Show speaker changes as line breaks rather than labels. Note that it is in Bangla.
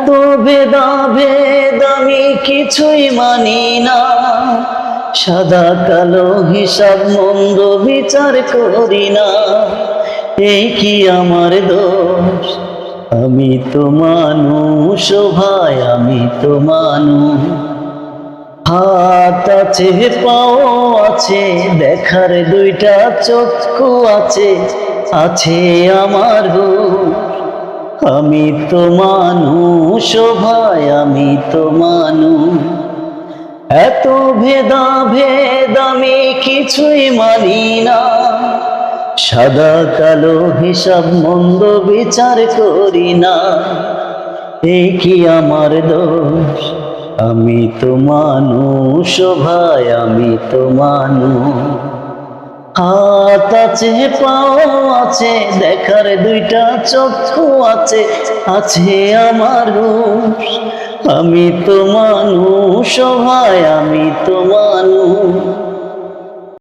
এত ভেদাভেদ আমি কিছুই মানি না, সাদা কালো হিসাব মন্দ বিচার করি না। এই কি আমার দোষ? আমি তো মানুষ ও ভাই, আমি তো মানুষ। হাত আছে, পাও আছে, দেখার দুইটা চক্ষু আছে, আছে আমার হুঁশ। আমি তো মানুষ ও ভাই, আমি তো মানুষ। এত ভেদাভেদ আমি কিছুই মানি না, সাদা কালো হিসাব মন্দ বিচার করি না। এই কি আমার দোষ? আমি তো মানুষ ও ভাই, আমি তো মানুষ। হাত আছে, পাও আছে, দেখার দুইটা চক্ষু আছে, আছে আমার হুঁশ। আমি তো মানুষ ও ভাই, আমি তো মানুষ।